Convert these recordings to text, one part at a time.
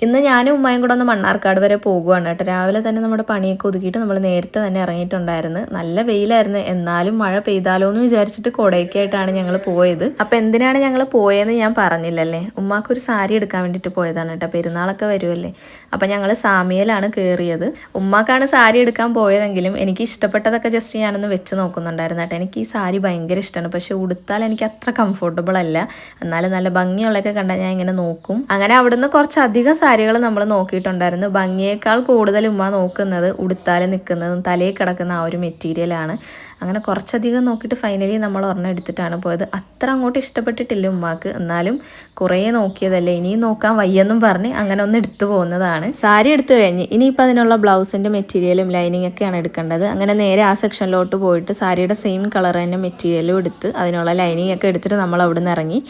ഇന്ന് ഞാനും ഉമ്മയും കൂടെ ഒന്ന് മണ്ണാർക്കാട് വരെ പോകുകയാണ് കേട്ടോ. രാവിലെ തന്നെ നമ്മുടെ പണിയൊക്കെ ഒതുക്കിയിട്ട് നമ്മൾ നേരത്തെ തന്നെ ഇറങ്ങിയിട്ടുണ്ടായിരുന്നു. നല്ല വെയിലായിരുന്നു, എന്നാലും മഴ പെയ്താലോ എന്ന് വിചാരിച്ചിട്ട് കൊടയൊക്കെയായിട്ടാണ് ഞങ്ങൾ പോയത്. അപ്പോൾ എന്തിനാണ് ഞങ്ങൾ പോയതെന്ന് ഞാൻ പറഞ്ഞില്ലല്ലേ. ഉമ്മാക്കൊരു സാരി എടുക്കാൻ വേണ്ടിയിട്ട് പോയതാണ് കേട്ടോ. പെരുന്നാളൊക്കെ വരുമല്ലേ. അപ്പോൾ ഞങ്ങൾ സാമിയയിലാണ് കയറിയത്. ഉമ്മാക്കാണ് സാരി എടുക്കാൻ പോയതെങ്കിലും എനിക്ക് ഇഷ്ടപ്പെട്ടതൊക്കെ ജസ്റ്റ് ഞാനൊന്ന് വെച്ച് നോക്കുന്നുണ്ടായിരുന്നു കേട്ടോ. എനിക്ക് ഈ സാരി ഭയങ്കര ഇഷ്ടമാണ്, പക്ഷേ ഉടുത്താൽ എനിക്ക് അത്ര കംഫർട്ടബിൾ അല്ല. എന്നാലും നല്ല ഭംഗിയുള്ളതൊക്കെ കണ്ടാൽ ഞാൻ ഇങ്ങനെ നോക്കും. അങ്ങനെ അവിടുന്ന് കുറച്ചധികം സാരികൾ നമ്മൾ നോക്കിയിട്ടുണ്ടായിരുന്നു. ഭംഗിയേക്കാൾ കൂടുതൽ ഉമ്മ നോക്കുന്നത് ഉടുത്താൽ നിൽക്കുന്നതും തലയിൽ കിടക്കുന്ന ആ ഒരു മെറ്റീരിയലാണ്. അങ്ങനെ കുറച്ചധികം നോക്കിയിട്ട് ഫൈനലി നമ്മൾ ഒരെണ്ണം എടുത്തിട്ടാണ് പോയത്. അത്ര അങ്ങോട്ട് ഇഷ്ടപ്പെട്ടിട്ടില്ല ഉമ്മാക്ക്, എന്നാലും കുറേ നോക്കിയതല്ലേ, ഇനിയും നോക്കാൻ വയ്യെന്നും പറഞ്ഞ് അങ്ങനെ ഒന്ന് എടുത്തു പോകുന്നതാണ്. സാരി എടുത്തു കഴിഞ്ഞ് ഇനിയിപ്പോൾ അതിനുള്ള ബ്ലൗസിൻ്റെ മെറ്റീരിയലും ലൈനിങ് ഒക്കെയാണ് എടുക്കേണ്ടത്. അങ്ങനെ നേരെ ആ സെക്ഷനിലോട്ട് പോയിട്ട് സാരിയുടെ സെയിം കളർ തന്നെ മെറ്റീരിയലും എടുത്ത് അതിനുള്ള ലൈനിങ് ഒക്കെ എടുത്തിട്ട് നമ്മൾ അവിടെ നിന്ന് ഇറങ്ങി.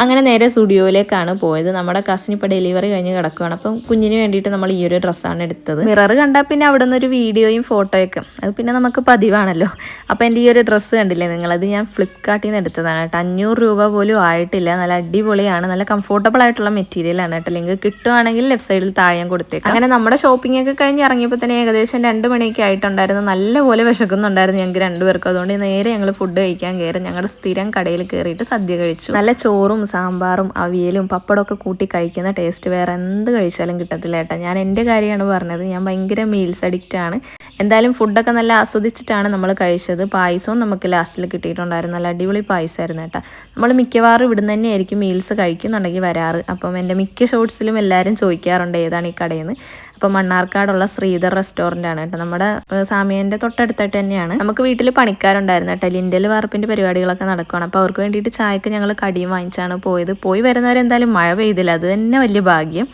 അങ്ങനെ നേരെ സ്റ്റുഡിയോയിലേക്കാണ് പോയത്. നമ്മുടെ കസിൻ ഇപ്പോൾ ഡെലിവറി കഴിഞ്ഞ് കിടക്കുകയാണ്. അപ്പം കുഞ്ഞിന് വേണ്ടിയിട്ട് നമ്മൾ ഈ ഒരു ഡ്രസ്സാണ് എടുത്തത്. മിറർ കണ്ടാൽ പിന്നെ അവിടെ നിന്നൊരു വീഡിയോയും ഫോട്ടോയൊക്കെ അത് പിന്നെ നമുക്ക് പതിവാണല്ലോ. അപ്പോൾ എൻ്റെ ഈ ഒരു ഡ്രസ്സ് കണ്ടില്ലേ നിങ്ങളത്, ഞാൻ ഫ്ലിപ്കാർട്ടിൽ നിന്ന് എടുത്തതാണ് കേട്ടോ. 500 രൂപ പോലും ആയിട്ടില്ല. നല്ല അടിപൊളിയാണ്, നല്ല കംഫർട്ടബിൾ ആയിട്ടുള്ള മെറ്റീരിയലാണ് കേട്ടോ. ലിങ്ക് കിട്ടുവാണെങ്കിൽ ലെഫ്റ്റ് സൈഡിൽ താഴെ കൊടുത്തേക്കാം. അങ്ങനെ നമ്മുടെ ഷോപ്പിംഗ് ഒക്കെ കഴിഞ്ഞ് ഇറങ്ങിയപ്പോൾ തന്നെ ഏകദേശം 2 മണിയൊക്കെ ആയിട്ടുണ്ടായിരുന്നു. നല്ലപോലെ വിശക്കുന്നുണ്ടായിരുന്നു ഞങ്ങൾക്ക് രണ്ടുപേർക്കും. അതുകൊണ്ട് നേരെ ഞങ്ങൾ ഫുഡ് കഴിക്കാൻ കയറി. ഞങ്ങളുടെ സ്ഥിരം കടയിൽ കയറിയിട്ട് സദ്യ കഴിച്ചു. നല്ല ചോറും സാമ്പാറും അവിയലും പപ്പടമൊക്കെ കൂട്ടി കഴിക്കുന്ന ടേസ്റ്റ് വേറെ എന്ത് കഴിച്ചാലും കിട്ടത്തില്ല കേട്ടോ. ഞാൻ എൻ്റെ കാര്യമാണ് പറഞ്ഞത്, ഞാൻ ഭയങ്കര മീൽസ് അഡിക്റ്റ് ആണ്. എന്തായാലും ഫുഡൊക്കെ നല്ല ആസ്വദിച്ചിട്ടാണ് നമ്മൾ കഴിച്ചത്. പായസവും നമുക്ക് ലാസ്റ്റിൽ കിട്ടിയിട്ടുണ്ടായിരുന്നു. നല്ല അടിപൊളി പായസമായിരുന്നു കേട്ടോ. നമ്മൾ മിക്കവാറും ഇവിടുന്ന് തന്നെയായിരിക്കും മീൽസ് കഴിക്കുന്നുണ്ടെങ്കിൽ വരാറ്. അപ്പം എൻ്റെ മിക്ക ഷോർട്സിലും എല്ലാവരും ചോദിക്കാറുണ്ട് ഏതാണ് ഈ കടയെന്ന്. അപ്പോൾ മണ്ണാർക്കാടുള്ള ശ്രീധർ റെസ്റ്റോറൻ്റ് ആണ് കേട്ടോ. നമ്മുടെ സാമിയൻ്റെ തൊട്ടടുത്തായിട്ട് തന്നെയാണ്. നമുക്ക് വീട്ടിൽ പണിക്കാരുണ്ടായിരുന്നു കേട്ടോ. ലിൻഡൽ വാർപ്പിൻ്റെ പരിപാടികളൊക്കെ നടക്കുകയാണ്. അപ്പോൾ അവർക്ക് വേണ്ടിയിട്ട് ചായക്ക് ഞങ്ങൾ കടിയും വാങ്ങിച്ചാണ് പോയത്. പോയി വരുന്നവരെന്തായാലും മഴ പെയ്തില്ല, അത് തന്നെ വലിയ ഭാഗ്യം.